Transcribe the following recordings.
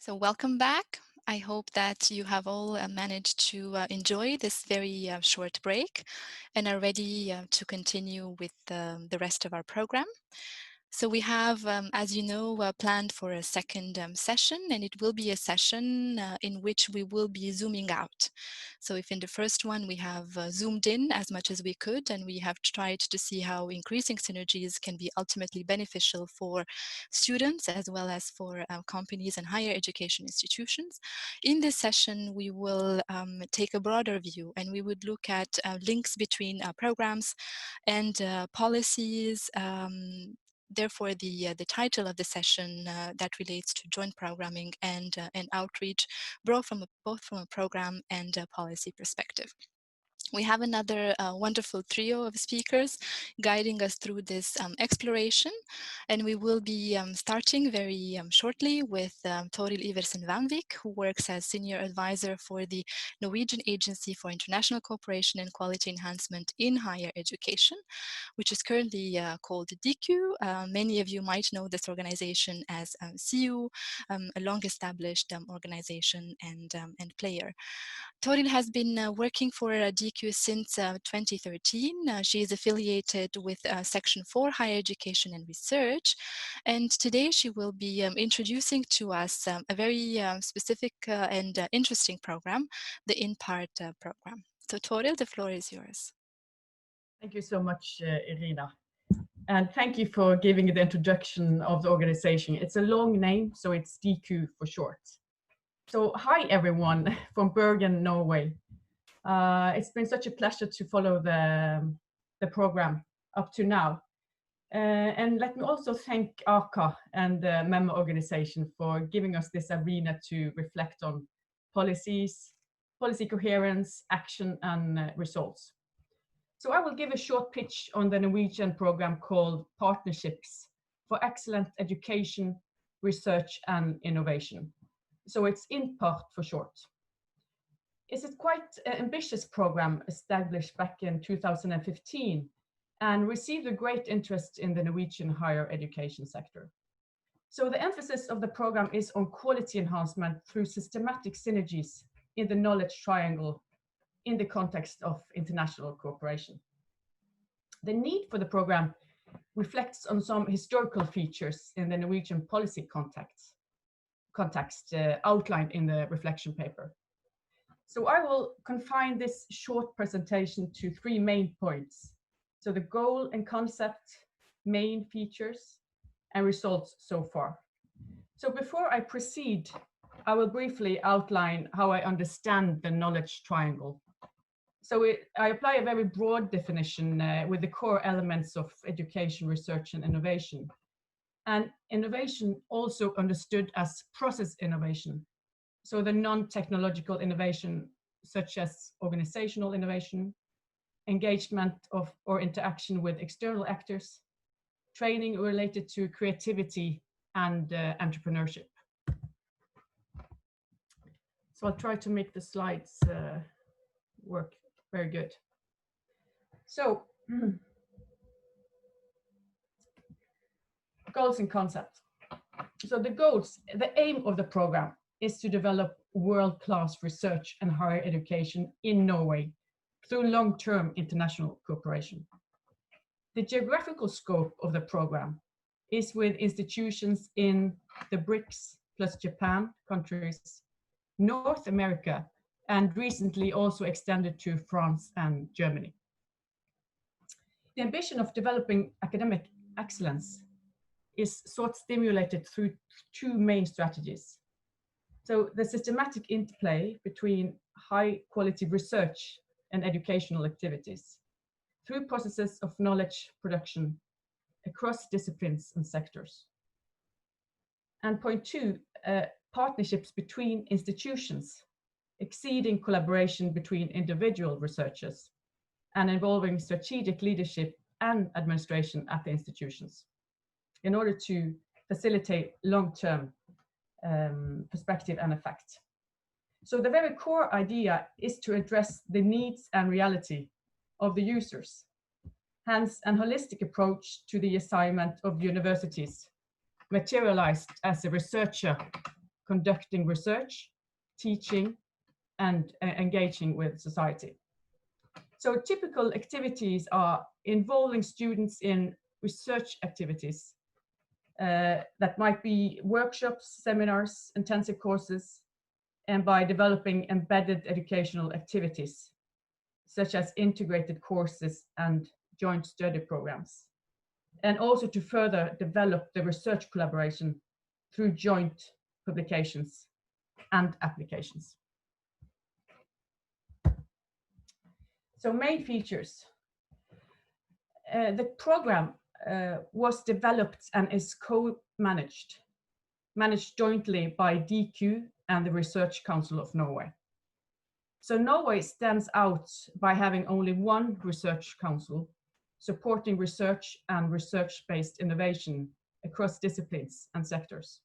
So welcome back. I hope that you have all managed to enjoy this very short break and are ready to continue with the rest of our program. So we have, as you know, planned for a second session, and it will be a session in which we will be zooming out. So if in the first one we have zoomed in as much as we could, and we have tried to see how increasing synergies can be ultimately beneficial for students as well as for companies and higher education institutions, in this session we will take a broader view, and we would look at links between programs and policies. Therefore, the title of the session that relates to joint programming and outreach, both from a program and a policy perspective. We have another wonderful trio of speakers guiding us through this exploration, and we will be starting very shortly with Torill Iversen Wanvik, who works as Senior Advisor for the Norwegian Agency for International Cooperation and Quality Enhancement in Higher Education, which is currently called Diku. Many of you might know this organization as SAIA, a long-established organization and player. Torill has been working for Diku since 2013. She is affiliated with Section 4 Higher Education and Research, and today she will be introducing to us a very specific and interesting program, the Part program. So Torill, the floor is yours. Thank you so much, Irina. And thank you for giving the introduction of the organization. It's a long name, so it's Diku for short. So hi, everyone from Bergen, Norway. It's been such a pleasure to follow the program up to now. And let me also thank Arqus and the member organization for giving us this arena to reflect on policies, policy coherence, action, and results. So I will give a short pitch on the Norwegian program called Partnerships for Excellent Education, Research and Innovation. So it's INPART for short. It's a quite ambitious program established back in 2015 and received a great interest in the Norwegian higher education sector. So the emphasis of the program is on quality enhancement through systematic synergies in the knowledge triangle in the context of international cooperation. The need for the program reflects on some historical features in the Norwegian policy context outlined in the reflection paper. So I will confine this short presentation to three main points. So the goal and concept, main features, and results so far. So before I proceed, I will briefly outline how I understand the knowledge triangle. So I apply a very broad definition with the core elements of education, research, and innovation. And innovation also understood as process innovation. So the non-technological innovation, such as organizational innovation, engagement of or interaction with external actors, training related to creativity and entrepreneurship. So I'll try to make the slides work very good. So goals and concepts. So the aim of the program is to develop world-class research and higher education in Norway through long-term international cooperation. The geographical scope of the program is with institutions in the BRICS plus Japan countries, North America, and recently also extended to France and Germany. The ambition of developing academic excellence is stimulated through two main strategies. So the systematic interplay between high quality research and educational activities through processes of knowledge production across disciplines and sectors. And point two, partnerships between institutions exceeding collaboration between individual researchers and involving strategic leadership and administration at the institutions in order to facilitate long-term perspective and effect. So the very core idea is to address the needs and reality of the users, hence an holistic approach to the assignment of universities materialized as a researcher conducting research, teaching, and engaging with society. So typical activities are involving students in research activities that might be workshops, seminars, intensive courses, and by developing embedded educational activities, such as integrated courses and joint study programs, and also to further develop the research collaboration through joint publications and applications. So main features. The program was developed and is co-managed, managed jointly by Diku and the Research Council of Norway. So Norway stands out by having only one research council supporting research and research-based innovation across disciplines and sectors.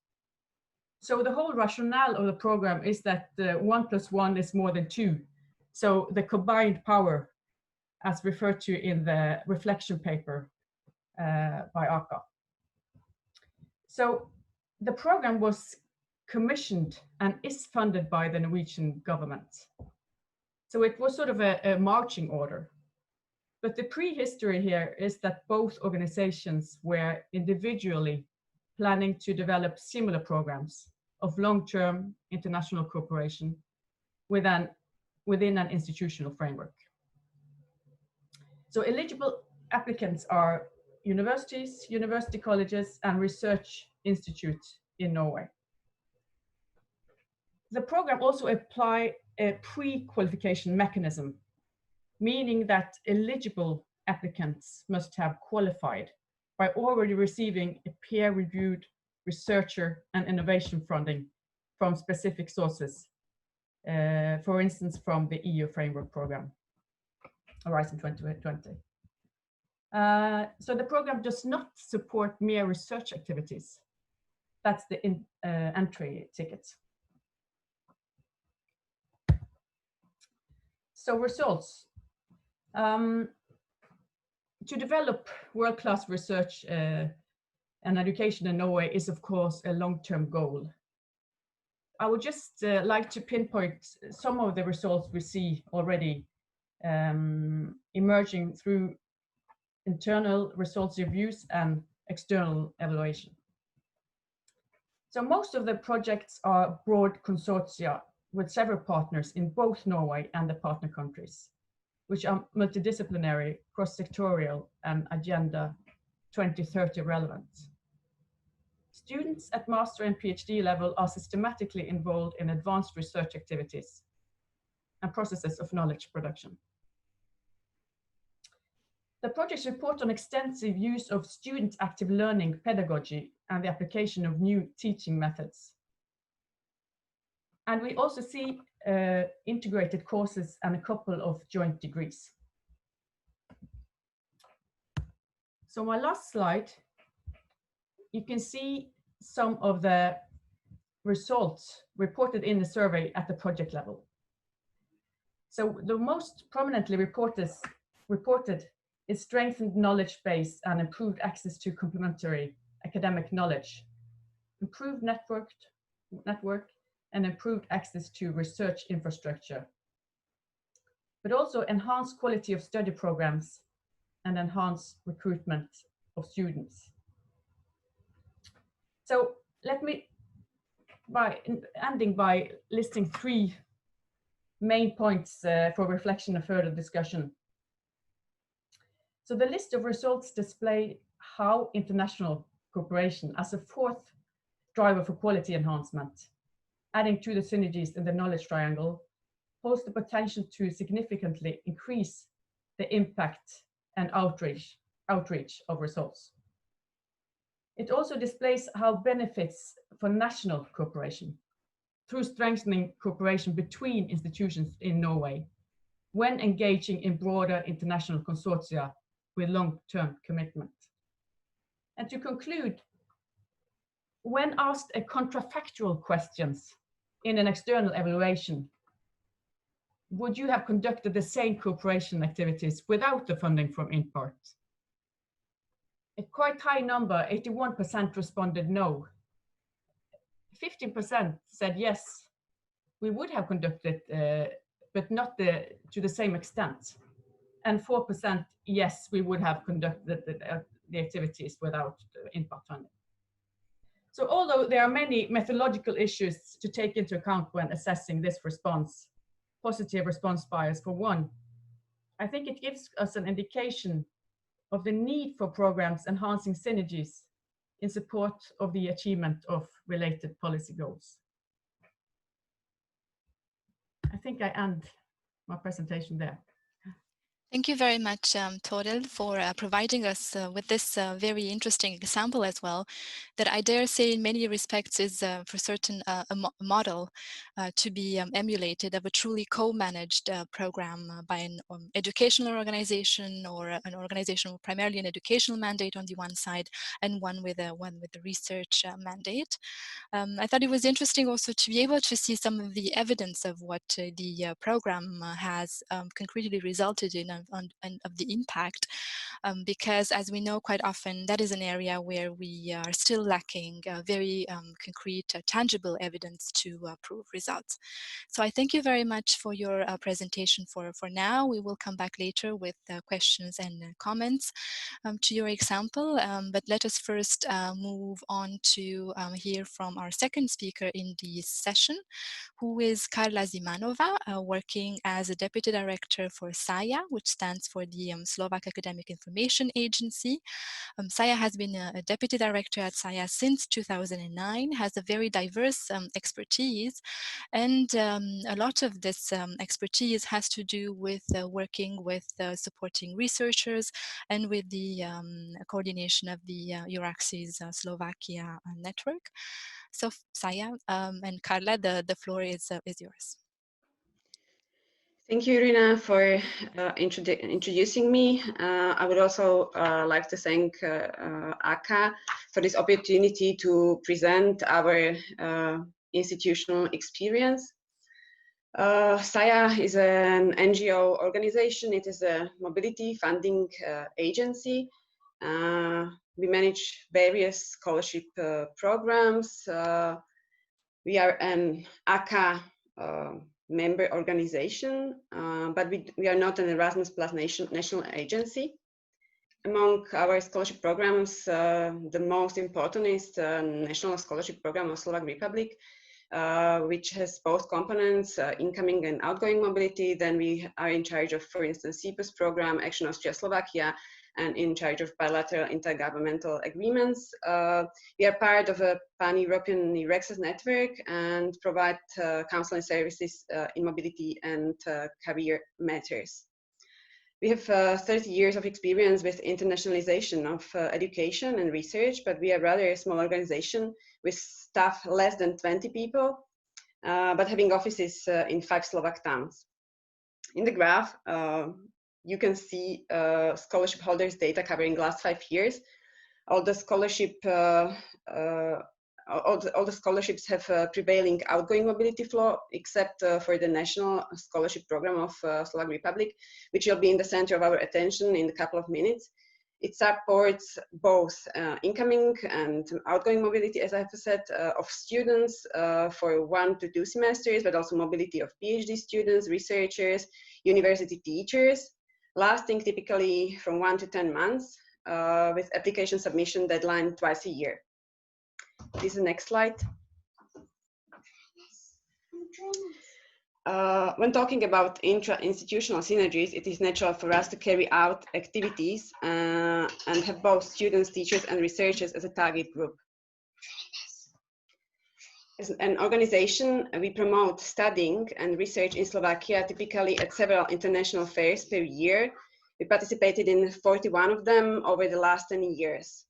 So the whole rationale of the program is that 1 + 1 is more than 2. So the combined power, as referred to in the reflection paper by Arqus. So the program was commissioned and is funded by the Norwegian government. So it was sort of a marching order. But the prehistory here is that both organizations were individually planning to develop similar programs of long-term international cooperation within an institutional framework. So eligible applicants are universities, university colleges, and research institutes in Norway. The program also applies a pre-qualification mechanism, meaning that eligible applicants must have qualified by already receiving a peer-reviewed researcher and innovation funding from specific sources, for instance, from the EU framework program, Horizon 2020. So the program does not support mere research activities. That's the entry ticket. So results. To develop world-class research and education in Norway is, of course, a long-term goal. I would just like to pinpoint some of the results we see already emerging through internal results reviews and external evaluation. So most of the projects are broad consortia with several partners in both Norway and the partner countries, which are multidisciplinary, cross-sectorial, and Agenda 2030 relevant. Students at master and PhD level are systematically involved in advanced research activities and processes of knowledge production. The projects report on extensive use of student active learning pedagogy and the application of new teaching methods. And we also see integrated courses and a couple of joint degrees. So my last slide, you can see some of the results reported in the survey at the project level. So the most prominently reported is strengthened knowledge base and improved access to complementary academic knowledge, improved network, and improved access to research infrastructure, but also enhanced quality of study programs and enhanced recruitment of students. So let me, ending by listing 3 main points for reflection and further discussion. So the list of results display how international cooperation as a 4th driver for quality enhancement, adding to the synergies in the knowledge triangle, holds the potential to significantly increase the impact and outreach of results. It also displays how benefits for national cooperation through strengthening cooperation between institutions in Norway when engaging in broader international consortia with long-term commitment. And to conclude, when asked a contrafactual questions in an external evaluation, would you have conducted the same cooperation activities without the funding from INPART? A quite high number, 81%, responded no. 15% said yes, we would have conducted, but not to the same extent. And 4% yes, we would have conducted the activities without impact funding. So although there are many methodological issues to take into account when assessing this response, positive response bias for one, I think it gives us an indication of the need for programs enhancing synergies in support of the achievement of related policy goals. I think I end my presentation there. Thank you very much, Torill, for providing us with this very interesting example as well, that I dare say in many respects is for certain a model to be emulated of a truly co-managed program by an educational organization, or an organization with primarily an educational mandate on the one side, and one with a research mandate. I thought it was interesting also to be able to see some of the evidence of what the program has concretely resulted in, of the impact, because as we know, quite often that is an area where we are still lacking very concrete, tangible evidence to prove results. So I thank you very much for your presentation for now. We will come back later with questions and comments to your example, but let us first move on to hear from our second speaker in this session, who is Karla Zimanova, working as a Deputy Director for SAIA, which stands for the Slovak Academic Information Agency. SAIA has been a Deputy Director at SAIA since 2009, has a very diverse expertise, and a lot of this expertise has to do with working with supporting researchers and with the coordination of the Euraxis Slovakia network. So SAIA and Karla, the floor is yours. Thank you, Irina, for introducing me. I would also like to thank ACA for this opportunity to present our institutional experience. SAIA is an NGO organization. It is a mobility funding agency. We manage various scholarship programs. We are an ACA member organization, but we are not an Erasmus Plus national agency. Among our scholarship programs, the most important is the National Scholarship Program of Slovak Republic, which has both components, incoming and outgoing mobility. Then we are in charge of, for instance, CPUS program, Action Austria Slovakia, and in charge of bilateral intergovernmental agreements. We are part of a pan-European Euraxis network and provide counseling services in mobility and career matters. We have 30 years of experience with internationalization of education and research, but we are rather a small organization with staff less than 20 people, but having offices in 5 Slovak towns. In the graph, you can see scholarship holders data covering last 5 years. All the scholarships have prevailing outgoing mobility flow, except for the National Scholarship Program of Slovak Republic, which will be in the center of our attention in a couple of minutes. It supports both incoming and outgoing mobility, as I have said, of students for 1 to 2 semesters, but also mobility of PhD students, researchers, university teachers, lasting typically from 1 to 10 months, with application submission deadline twice a year. This is the next slide. When talking about intra-institutional synergies, it is natural for us to carry out activities and have both students, teachers, and researchers as a target group. As an organization, we promote studying and research in Slovakia, typically at several international fairs per year. We participated in 41 of them over the last 10 years.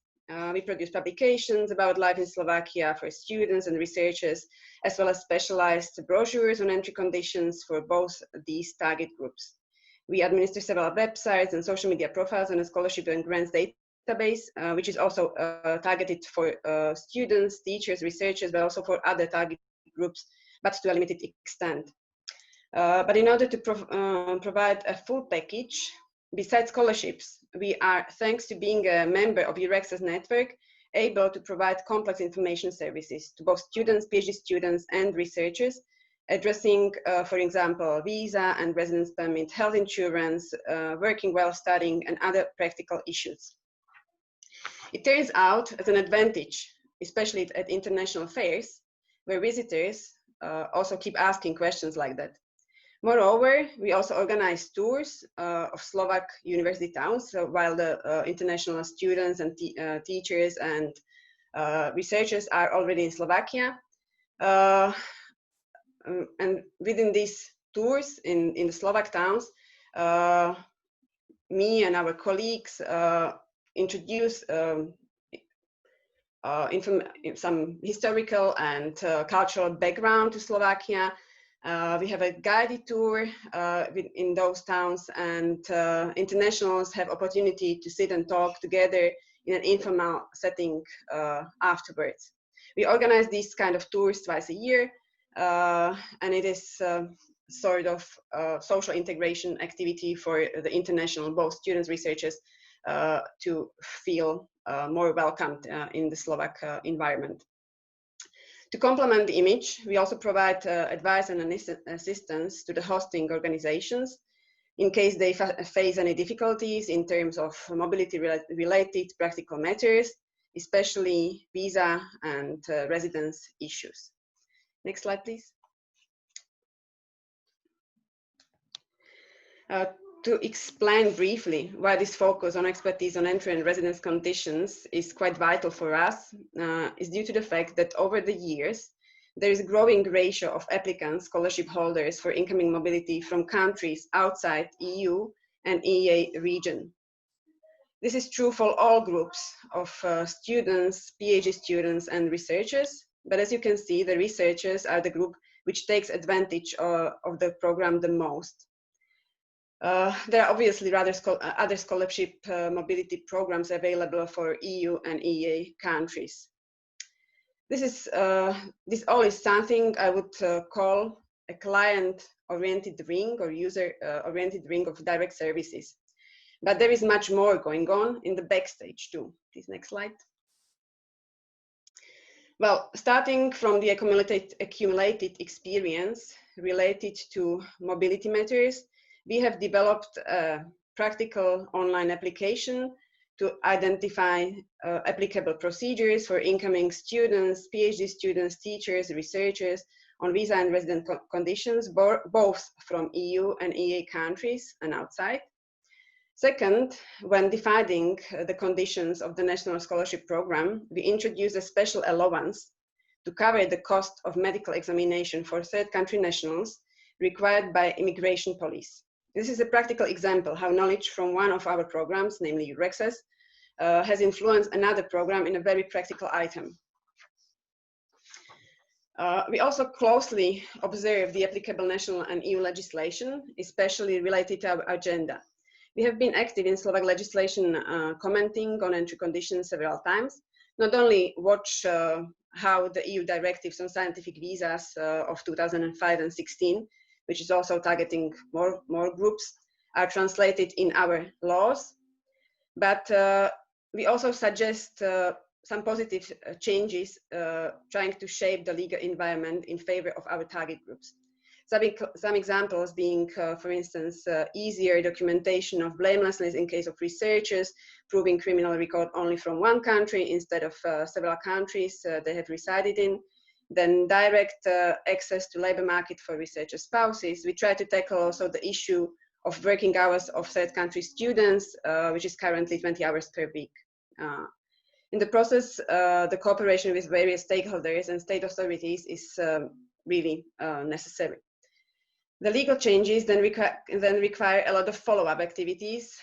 We produce publications about life in Slovakia for students and researchers, as well as specialized brochures on entry conditions for both these target groups. We administer several websites and social media profiles on a scholarship and grants database, which is also targeted for students, teachers, researchers, but also for other target groups, but to a limited extent. But in order to provide a full package, besides scholarships, we are, thanks to being a member of Euraxis network, able to provide complex information services to both students, PhD students, and researchers, addressing, for example, visa and residence permit, health insurance, working while studying, and other practical issues. It turns out as an advantage, especially at international fairs, where visitors also keep asking questions like that. Moreover, we also organize tours of Slovak university towns, so while the international students and teachers and researchers are already in Slovakia. And within these tours in the Slovak towns, me and our colleagues introduce some historical and cultural background to Slovakia. We have a guided tour in those towns, and internationals have opportunity to sit and talk together in an informal setting afterwards. We organize these kind of tours twice a year, and it is sort of social integration activity for the international, both students, researchers, to feel more welcomed in the Slovak environment. To complement the image, we also provide advice and assistance to the hosting organizations in case they face any difficulties in terms of mobility-related practical matters, especially visa and residence issues. Next slide, please. To explain briefly why this focus on expertise on entry and residence conditions is quite vital for us is due to the fact that over the years, there is a growing ratio of applicants, scholarship holders for incoming mobility from countries outside EU and EEA region. This is true for all groups of students, PhD students, and researchers. But as you can see, the researchers are the group which takes advantage of the program the most. There are obviously other scholarship mobility programs available for EU and EEA countries. This all is something I would call a client-oriented ring or user-oriented ring of direct services. But there is much more going on in the backstage too. Please, next slide. Well, starting from the accumulated experience related to mobility matters, we have developed a practical online application to identify applicable procedures for incoming students, PhD students, teachers, researchers on visa and resident conditions, both from EU and EEA countries and outside. Second, when defining the conditions of the National Scholarship Program, we introduced a special allowance to cover the cost of medical examination for third country nationals required by immigration police. This is a practical example how knowledge from one of our programs, namely Eurexes, has influenced another program in a very practical item. We also closely observe the applicable national and EU legislation, especially related to our agenda. We have been active in Slovak legislation, commenting on entry conditions several times, not only watch how the EU directives on scientific visas of 2005 and 16, which is also targeting more groups, are translated in our laws. But we also suggest some positive changes trying to shape the legal environment in favor of our target groups. Some examples being, for instance, easier documentation of blamelessness in case of researchers, proving criminal record only from one country instead of several countries they have resided in. Then direct access to labor market for researcher spouses. We try to tackle also the issue of working hours of third country students, which is currently 20 hours per week. In the process, the cooperation with various stakeholders and state authorities is really necessary. The legal changes then require a lot of follow-up activities,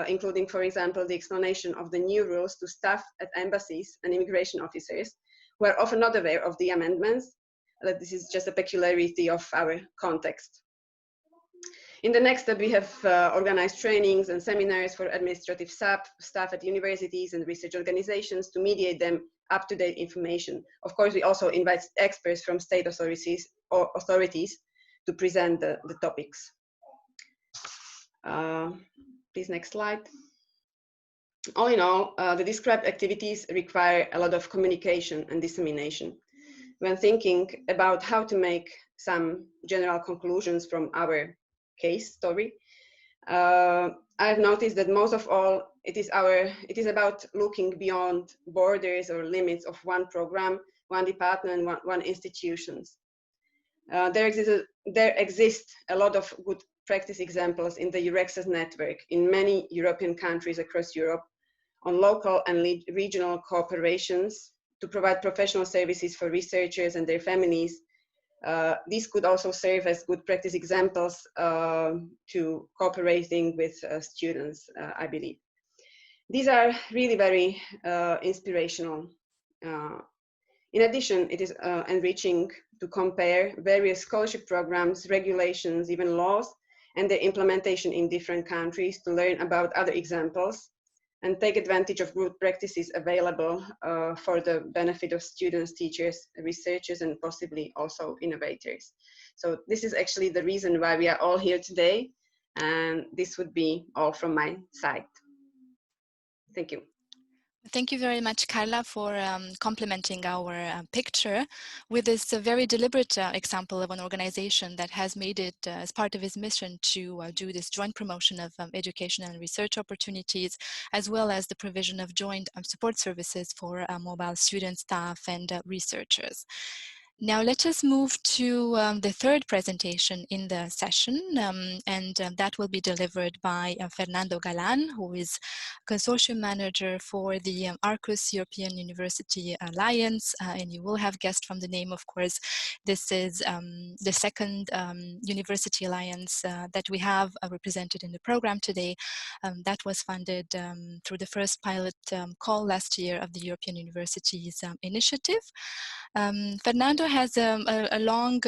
including, for example, the explanation of the new rules to staff at embassies and immigration officers, who are often not aware of the amendments, that this is just a peculiarity of our context. In the next step, we have organized trainings and seminars for administrative staff at universities and research organizations to mediate them up-to-date information. Of course, we also invite experts from state authorities to present the topics. Please, next slide. All in all, the described activities require a lot of communication and dissemination. When thinking about how to make some general conclusions from our case story, I've noticed that most of all, it is about looking beyond borders or limits of one program, one department, one institutions. There exist a lot of good practice examples in the EUREXAS network in many European countries across Europe on local and regional cooperations to provide professional services for researchers and their families. These could also serve as good practice examples to cooperating with students, I believe. These are really very inspirational. In addition, it is enriching to compare various scholarship programs, regulations, even laws, and their implementation in different countries to learn about other examples and take advantage of good practices available for the benefit of students, teachers, researchers, and possibly also innovators. So this is actually the reason why we are all here today, and this would be all from my side. Thank you. Thank you very much, Karla, for complementing our picture with this very deliberate example of an organization that has made it as part of its mission to do this joint promotion of education and research opportunities, as well as the provision of joint support services for mobile students, staff, and researchers. Now let us move to the third presentation in the session, and that will be delivered by Fernando Galàn, who is Consortium Manager for the Arqus European University Alliance, and you will have guessed from the name, of course, this is the second university alliance that we have represented in the program today. That was funded through the first pilot call last year of the European Universities Initiative. Fernando has a long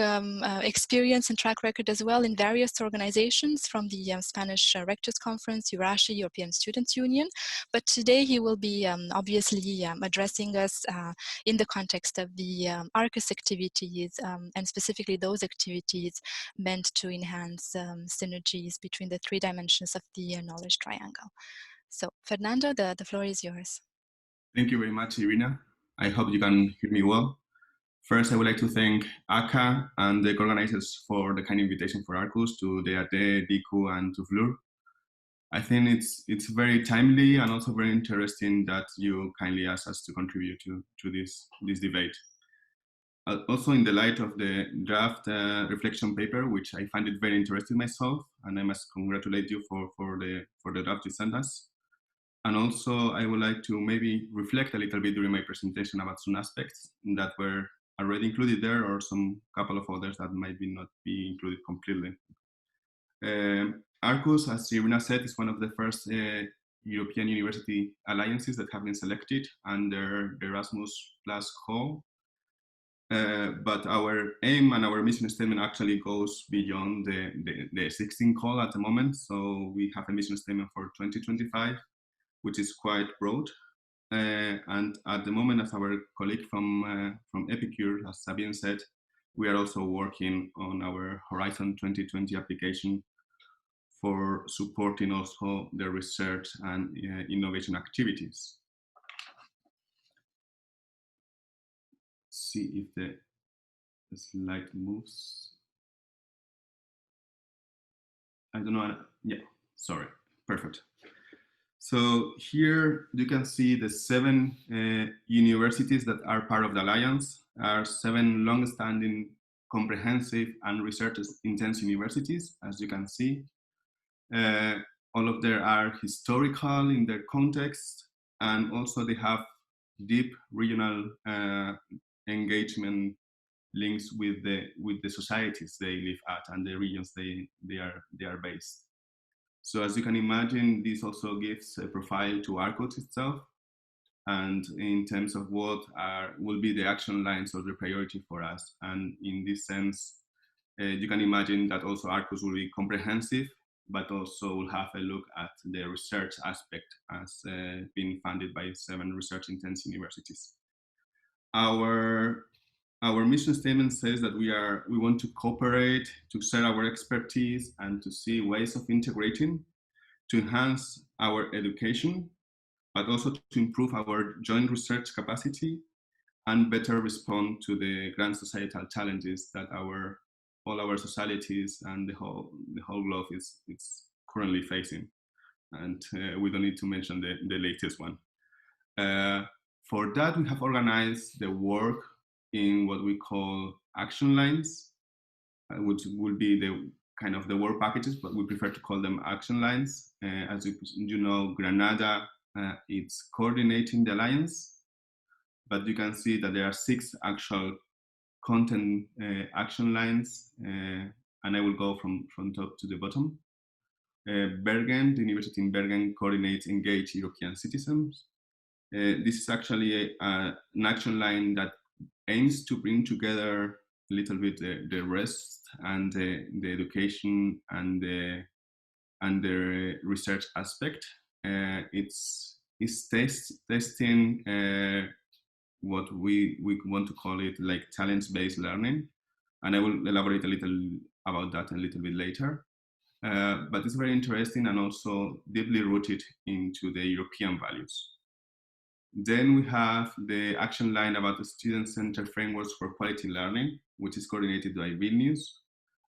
experience and track record as well in various organizations, from the Spanish Rectors Conference, EURASIA, European Students' Union, but today he will be obviously addressing us in the context of the Arqus activities, and specifically those activities meant to enhance synergies between the three dimensions of the knowledge triangle. So Fernando, the floor is yours. Thank you very much, Irina. I hope you can hear me well. First, I would like to thank ACA and the co-organizers for the kind invitation for Arqus to DAAD, Diku and to VLUHR. I think it's very timely and also very interesting that you kindly asked us to contribute to this debate. Also, in the light of the draft reflection paper, which I find it very interesting myself, and I must congratulate you for the draft you sent us. And also, I would like to maybe reflect a little bit during my presentation about some aspects that were already included there, or some couple of others that might not be included completely. Arqus, as Irina said, is one of the first European university alliances that have been selected under the Erasmus Plus call. But our aim and our mission statement actually goes beyond the 16 call at the moment. So we have a mission statement for 2025, which is quite broad. And at the moment, as our colleague from Epicure, as Sabine said, we are also working on our Horizon 2020 application for supporting also the research and innovation activities. See if the slide moves. I don't know. Yeah, sorry. Perfect. So here you can see the 7 universities that are part of the Alliance, are 7 long-standing, comprehensive and research-intense universities, as you can see. All of them are historical in their context, and also they have deep regional engagement links with the societies they live at and the regions they are based. So as you can imagine, this also gives a profile to Arqus itself, and in terms of what will be the action lines or the priority for us. And in this sense, you can imagine that also Arqus will be comprehensive, but also will have a look at the research aspect as being funded by 7 research-intense universities. Our mission statement says that we want to cooperate, to share our expertise, and to see ways of integrating to enhance our education but also to improve our joint research capacity and better respond to the grand societal challenges that all our societies and the whole globe is currently facing. And we don't need to mention the latest one. For that, we have organized the work in what we call action lines, which will be the kind of the work packages, but we prefer to call them action lines. As you know, Granada, it's coordinating the alliance, but you can see that there are 6 actual content action lines, and I will go from top to the bottom. Bergen, the university in Bergen, coordinates engaged European citizens. This is actually an action line that aims to bring together a little bit the rest and the education and the research aspect. It's testing what we want to call it like challenge-based learning, and I will elaborate a little about that a little bit later. But it's very interesting and also deeply rooted into the European values. Then we have the action line about the student-centered frameworks for quality learning, which is coordinated by Vilnius.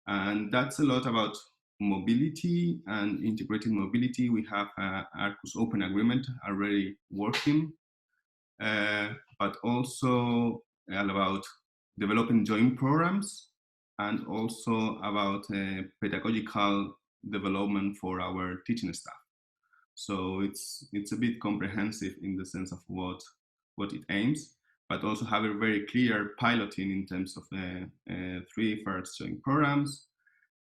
And that's a lot about mobility and integrating mobility. We have Arqus open agreement already working, but also about developing joint programs and also about pedagogical development for our teaching staff. So it's a bit comprehensive in the sense of what it aims, but also have a very clear piloting in terms of 3 first joint programs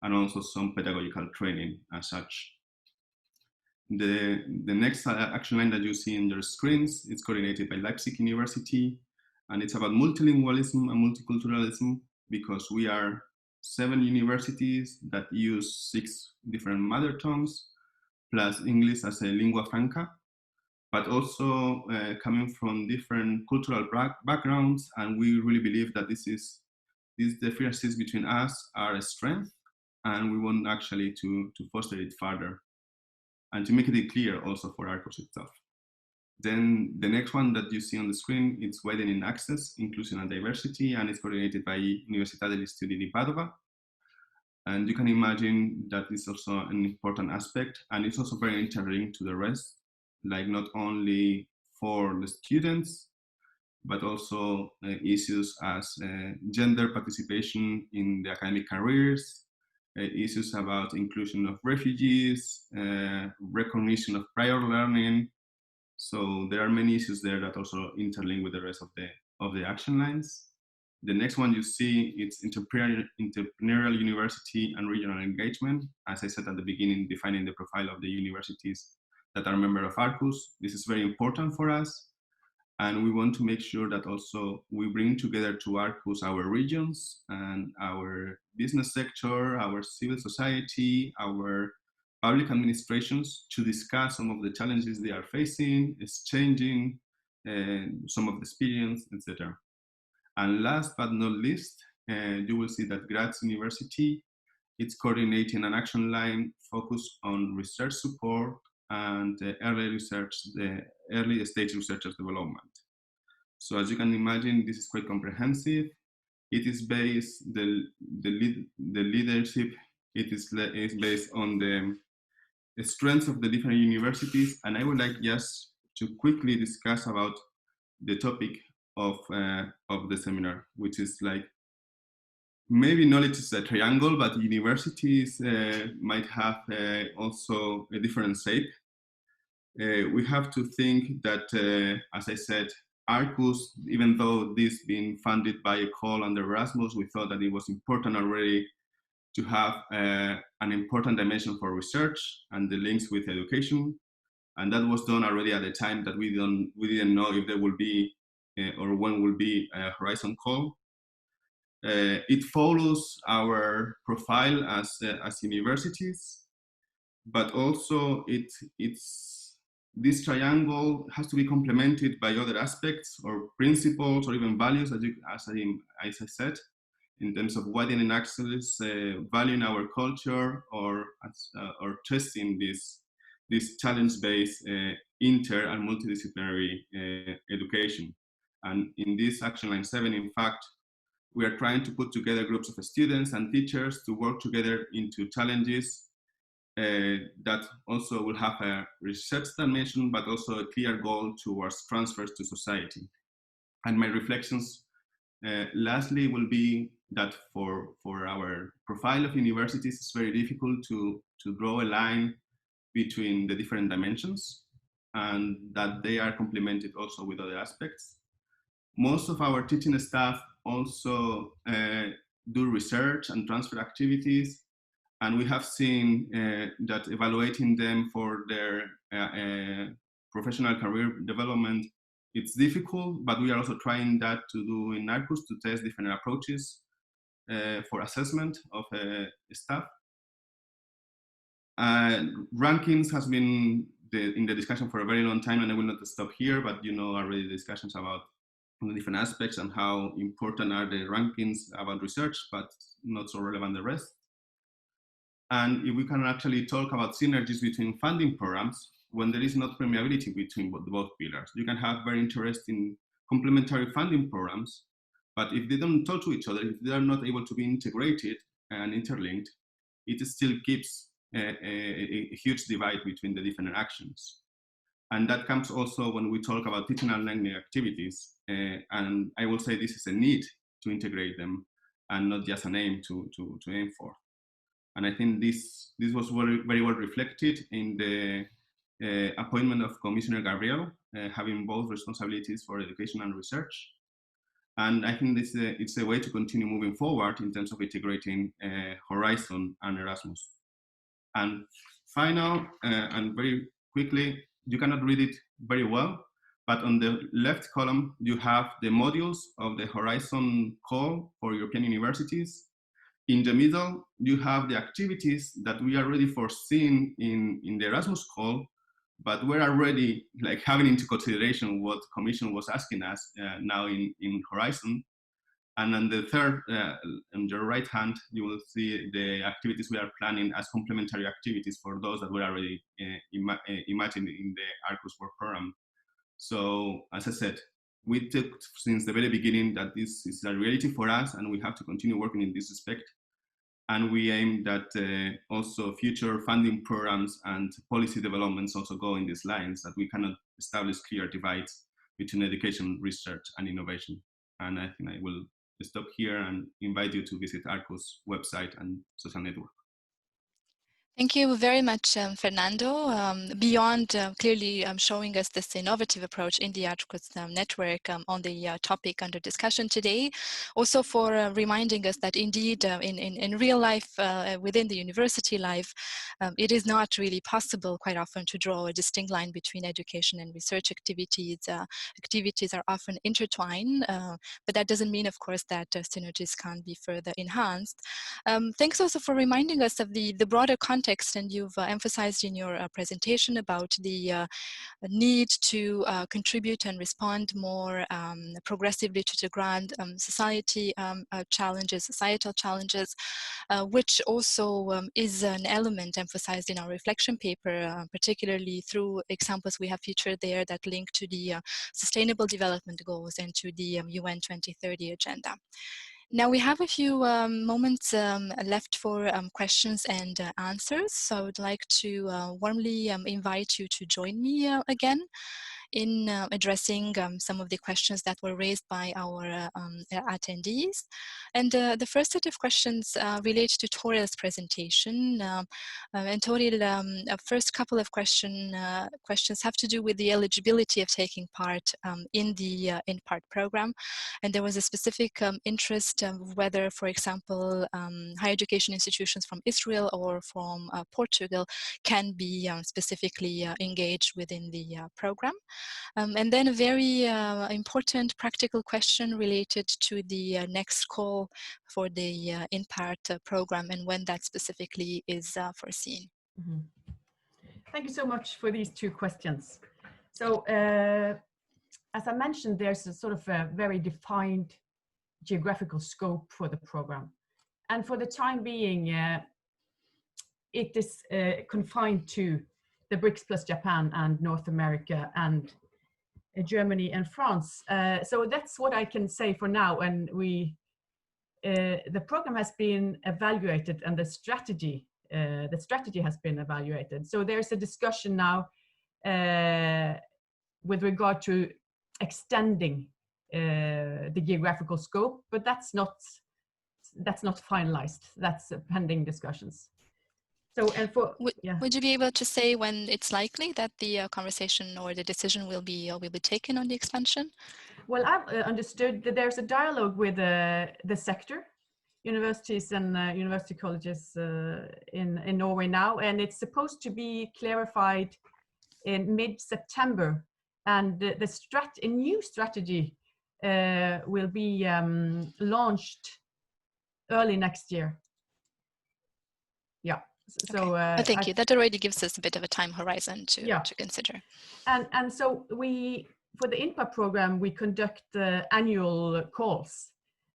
and also some pedagogical training as such. The next action line that you see in your screens is coordinated by Leipzig University, and it's about multilingualism and multiculturalism, because we are 7 universities that use 6 different mother tongues, plus English as a lingua franca, but also coming from different cultural backgrounds. And we really believe that these differences between us are a strength, and we want actually to foster it further and to make it clear also for Arqus itself. Then the next one that you see on the screen, it's widening access, inclusion and diversity, and it's coordinated by Università degli Studi di Padova. And you can imagine that is also an important aspect, and it's also very interlinked to the rest, like not only for the students, but also issues as gender participation in the academic careers, issues about inclusion of refugees, recognition of prior learning. So there are many issues there that also interlink with the rest of the action lines. The next one you see, it's entrepreneurial university and regional engagement. As I said at the beginning, defining the profile of the universities that are members of Arqus. This is very important for us. And we want to make sure that also we bring together to Arqus our regions and our business sector, our civil society, our public administrations to discuss some of the challenges they are facing, exchanging some of the experience, etc. And last but not least, you will see that Graz University, it's coordinating an action line focused on research support and early stage researchers development. So as you can imagine, this is quite comprehensive. It is based, the leadership, it is based on the strengths of the different universities. And I would like just to quickly discuss about the topic of the seminar, which is like, maybe knowledge is a triangle, but universities might have also a different shape. We have to think that, as I said, Arqus, even though this being funded by a call under Erasmus, we thought that it was important already to have an important dimension for research and the links with education. And that was done already at the time that we didn't know if there will be or when will be a Horizon call. It follows our profile as universities, but also this triangle has to be complemented by other aspects or principles or even values, as I said, in terms of widening access, valuing our culture, or testing this this challenge-based inter and multidisciplinary education. And in this action line 7, in fact, we are trying to put together groups of students and teachers to work together into challenges that also will have a research dimension, but also a clear goal towards transfers to society. And my reflections lastly will be that for our profile of universities, it's very difficult to draw a line between the different dimensions, and that they are complemented also with other aspects. Most of our teaching staff also do research and transfer activities, and we have seen that evaluating them for their professional career development, it's difficult, but we are also trying that to do in Arqus to test different approaches for assessment of staff. Rankings has been in the discussion for a very long time, and I will not stop here, but you know already discussions about the different aspects and how important are the rankings about research, but not so relevant the rest. And if we can actually talk about synergies between funding programs, when there is not permeability between both pillars, you can have very interesting complementary funding programs, but if they don't talk to each other, if they are not able to be integrated and interlinked, it still keeps a huge divide between the different actions. And that comes also when we talk about teaching and learning activities. And I will say this is a need to integrate them and not just an aim to aim for. And I think this was very well reflected in the appointment of Commissioner Gabriel, having both responsibilities for education and research. And I think it's a way to continue moving forward in terms of integrating Horizon and Erasmus. And final, and very quickly, you cannot read it very well, but on the left column, you have the modules of the Horizon call for European universities. In the middle, you have the activities that we already foreseen in the Erasmus call, but we're already like having into consideration what Commission was asking us now in Horizon. And on the third, on your right hand, you will see the activities we are planning as complementary activities for those that were already imagined in the Arqus work program. So as I said, we took since the very beginning that this is a reality for us and we have to continue working in this respect. And we aim that also future funding programs and policy developments also go in these lines, that we cannot establish clear divides between education, research, and innovation. And I think I will stop here and invite you to visit Arqus website and social network. Thank you very much, Fernando. Beyond clearly showing us this innovative approach in the Arqus network on the topic under discussion today, also for reminding us that indeed in real life, within the university life, it is not really possible quite often to draw a distinct line between education and research activities. Activities are often intertwined, but that doesn't mean, of course, that synergies can't be further enhanced. Thanks also for reminding us of the broader context, and you've emphasized in your presentation about the need to contribute and respond more progressively to the grand societal challenges, which also is an element emphasized in our reflection paper, particularly through examples we have featured there that link to the Sustainable Development Goals and to the UN 2030 agenda. Now we have a few moments left for questions and answers, so I would like to warmly invite you to join me again in addressing some of the questions that were raised by our attendees. And the first set of questions relate to Torill's presentation. And Torill, first couple of questions have to do with the eligibility of taking part in the Part program. And there was a specific interest of whether, for example, higher education institutions from Israel or from Portugal can be specifically engaged within the program. And then a very important practical question related to the next call for the Part program and when that specifically is foreseen. Mm-hmm. Thank you so much for these two questions. So as I mentioned, there's a sort of a very defined geographical scope for the program. And for the time being, it is confined to the BRICS plus Japan and North America and Germany and France. So that's what I can say for now. And the program has been evaluated, and the strategy has been evaluated. So there's a discussion now with regard to extending the geographical scope, but that's not finalized. That's pending discussions. So, and would you be able to say when it's likely that the conversation or the decision will be taken on the expansion? Well, I've understood that there's a dialogue with the sector, universities and university colleges in Norway now, and it's supposed to be clarified in mid-September, and a new strategy will be launched early next year. Yeah. So thank you. That already gives us a bit of a time horizon to consider. And so for the INPA program, we conduct annual calls,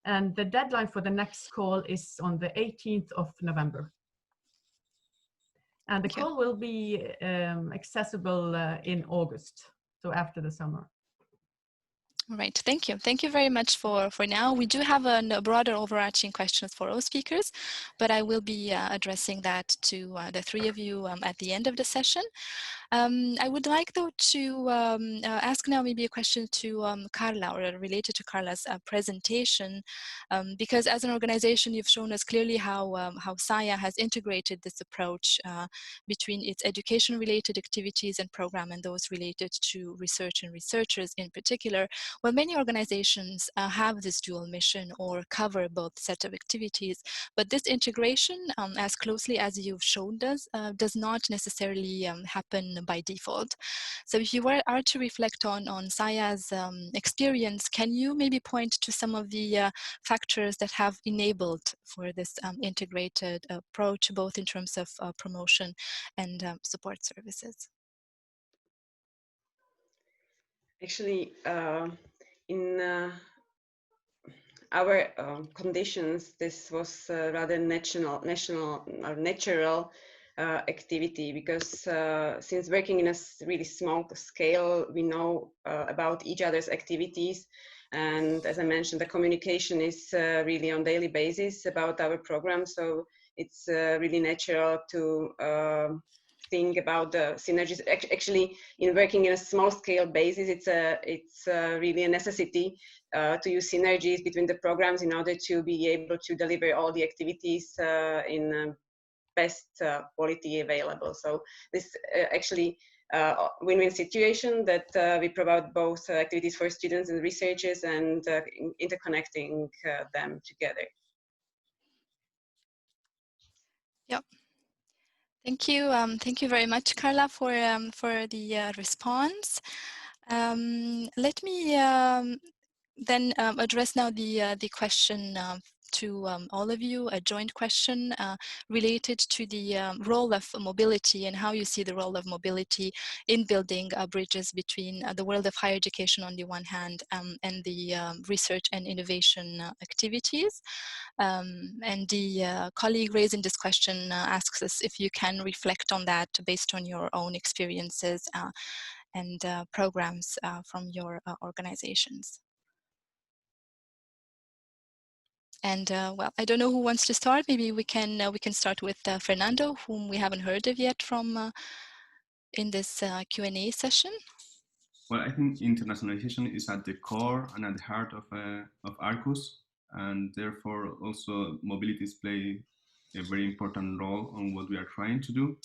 and the deadline for the next call is on the 18th of November. And the call will be accessible in August, so after the summer. All right, thank you. Thank you very much for now. We do have a broader overarching questions for all speakers, but I will be addressing that to the three of you at the end of the session. I would like though to ask now maybe a question to Karla, or related to Karla's presentation, because as an organization you've shown us clearly how SAIA has integrated this approach between its education related activities and program and those related to research and researchers in particular. Well, many organizations have this dual mission or cover both set of activities, but this integration, as closely as you've shown us, does not necessarily happen by default. So if you are to reflect on SAIA's experience, can you maybe point to some of the factors that have enabled for this integrated approach, both in terms of promotion and support services? Actually, in our conditions, this was rather natural activity, because since working in a really small scale, we know about each other's activities. And as I mentioned, the communication is really on daily basis about our program. So it's really natural to think about the synergies. Actually, in working in a small scale basis, it's really a necessity to use synergies between the programs in order to be able to deliver all the activities in best quality available. So this actually win-win situation that we provide both activities for students and researchers and interconnecting them together. Yep. Thank you. Thank you very much, Karla, for the response. Let me then address now the question to all of you, a joint question related to the role of mobility and how you see the role of mobility in building bridges between the world of higher education on the one hand and the research and innovation activities. And the colleague raising this question asks us if you can reflect on that based on your own experiences and programs from your organizations. And well, I don't know who wants to start. Maybe we can start with Fernando, whom we haven't heard of yet from in this Q&A session. Well, I think internationalization is at the core and at the heart of Arqus, and therefore also mobilities play a very important role on what we are trying to do.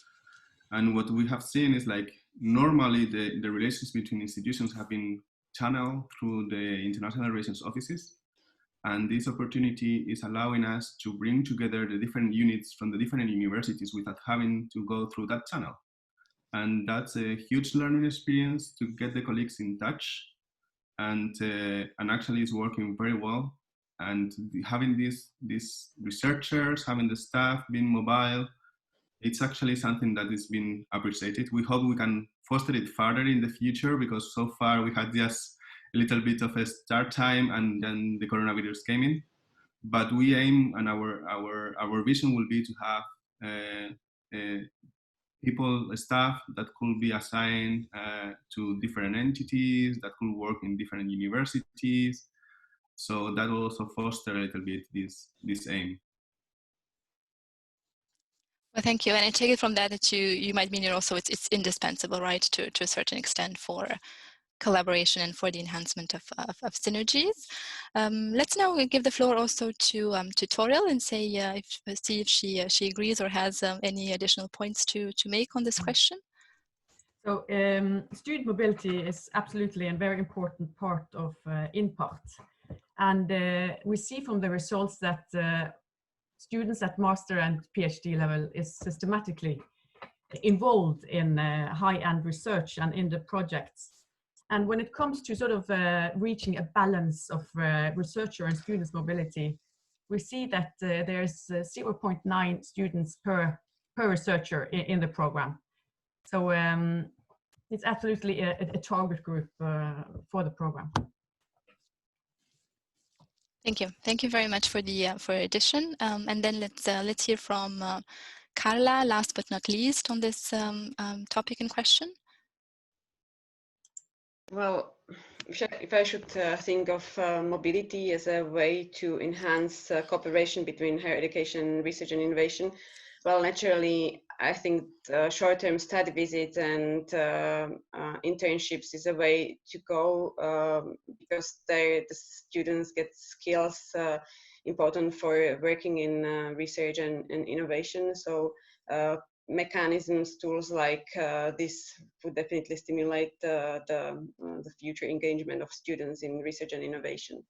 And what we have seen is, like, normally the relations between institutions have been channeled through the international relations offices. And this opportunity is allowing us to bring together the different units from the different universities without having to go through that channel. And that's a huge learning experience to get the colleagues in touch. And actually it's working very well. And having these researchers, having the staff being mobile, it's actually something that is being appreciated. We hope we can foster it further in the future, because so far we had just a little bit of a start time and then the coronavirus came in. But we aim, and our vision will be to have people, staff that could be assigned to different entities, that could work in different universities. So that will also foster a little bit this aim. Well, thank you. And I take it from that that you might mean also it's indispensable, right, to a certain extent for collaboration and for the enhancement of synergies. Let's now give the floor also to Torill and say see if she agrees or has any additional points to make on this question. So student mobility is absolutely a very important part of INPART. And we see from the results that students at master and PhD level is systematically involved in high-end research and in the projects. And when it comes to sort of reaching a balance of researcher and students mobility, we see that there's 0.9 students per researcher in the program. So it's absolutely a target group for the program. Thank you. Thank you very much for the addition. And then let's hear from Karla, last but not least, on this topic in question. Well, if I should think of mobility as a way to enhance cooperation between higher education, research and innovation, well, naturally, I think short-term study visits and internships is a way to go because the students get skills important for working in research and innovation. So mechanisms, tools like this would definitely stimulate the future engagement of students in research and innovation.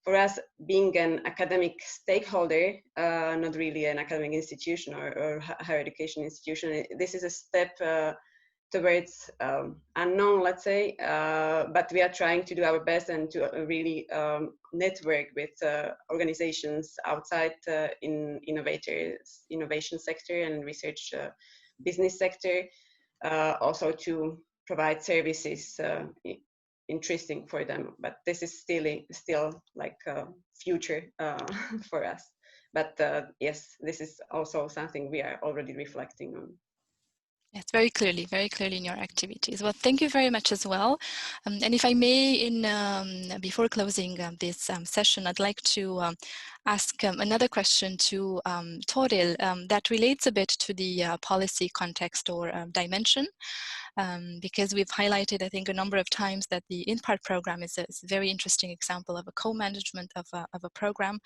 For us, being an academic stakeholder, not really an academic institution or higher education institution, this is a step towards unknown, let's say, but we are trying to do our best and to really network with organizations outside in innovation sector and research business sector, also to provide services interesting for them. But this is still like future for us. But yes, this is also something we are already reflecting on. Yes, very clearly in your activities. Well, thank you very much as well. And if I may, before closing this session, I'd like to ask another question to Torill that relates a bit to the policy context or dimension. Because we've highlighted, I think, a number of times that the INPART program is a very interesting example of a co-management of a program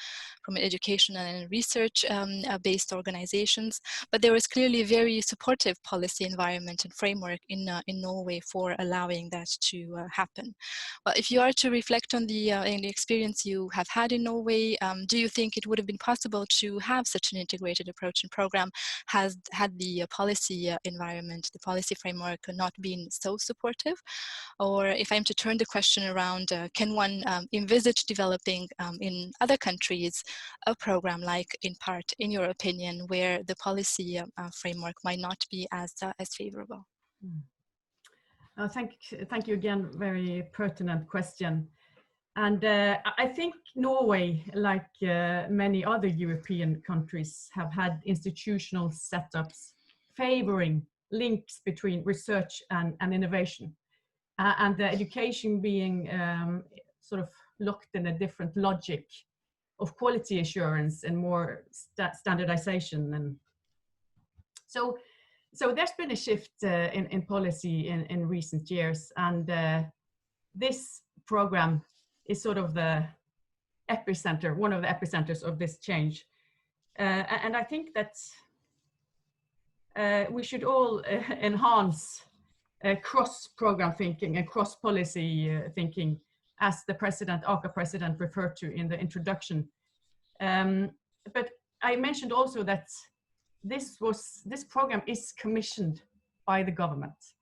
from an educational and research-based organizations. But there is clearly a very supportive policy environment and framework in Norway for allowing that to happen. Well, if you are to reflect on the experience you have had in Norway, do you think it would have been possible to have such an integrated approach and program had the policy environment, the policy framework not been so supportive? Or if I'm to turn the question around, can one envisage developing in other countries a program like INPART, in your opinion, where the policy framework might not be as favorable? Thank you again, very pertinent question. And I think Norway, like many other European countries, have had institutional setups favoring links between research and innovation, and the education being sort of locked in a different logic of quality assurance and more standardization. And so there's been a shift in policy in recent years, and this program is sort of the epicenter, one of the epicenters of this change. And I think that we should all enhance cross-program thinking and cross-policy thinking, as the ACA president referred to in the introduction. But I mentioned also that this program is commissioned by the government,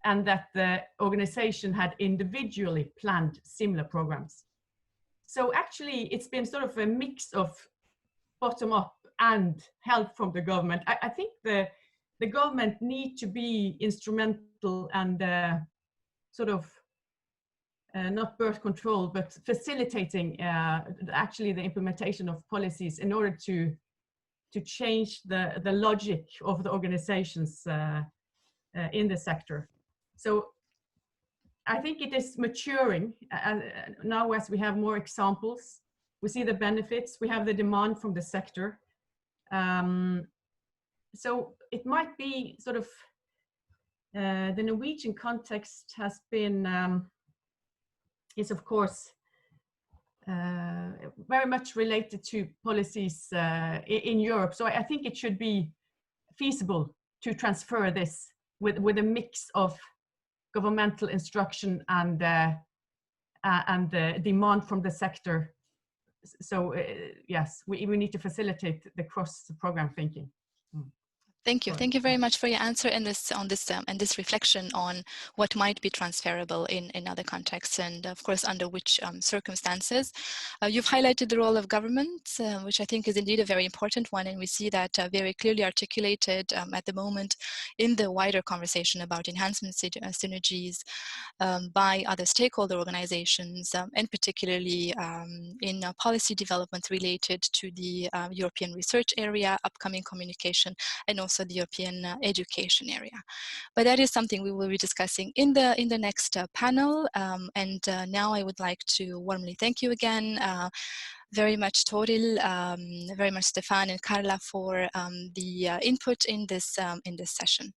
and that the organization had individually planned similar programs. So actually, it's been sort of a mix of bottom-up and help from the government. I think the government need to be instrumental and sort of not birth control, but facilitating actually the implementation of policies in order to to change the logic of the organizations in the sector. So I think it is maturing now as we have more examples. We see the benefits, we have the demand from the sector. So it might be sort of, the Norwegian context has been, is of course very much related to policies in Europe. So I think it should be feasible to transfer this with a mix of governmental instruction and the demand from the sector. So yes, we need to facilitate the cross-program thinking. Thank you. Thank you very much for your answer and this reflection on what might be transferable in other contexts, and of course under which circumstances. You've highlighted the role of government, which I think is indeed a very important one, and we see that very clearly articulated at the moment in the wider conversation about enhancement synergies by other stakeholder organizations, and particularly in policy development related to the European research area, upcoming communication, and also the European education area. But that is something we will be discussing in the next panel. And now I would like to warmly thank you again very much, Torill, very much Stefan and Karla for the input in this session.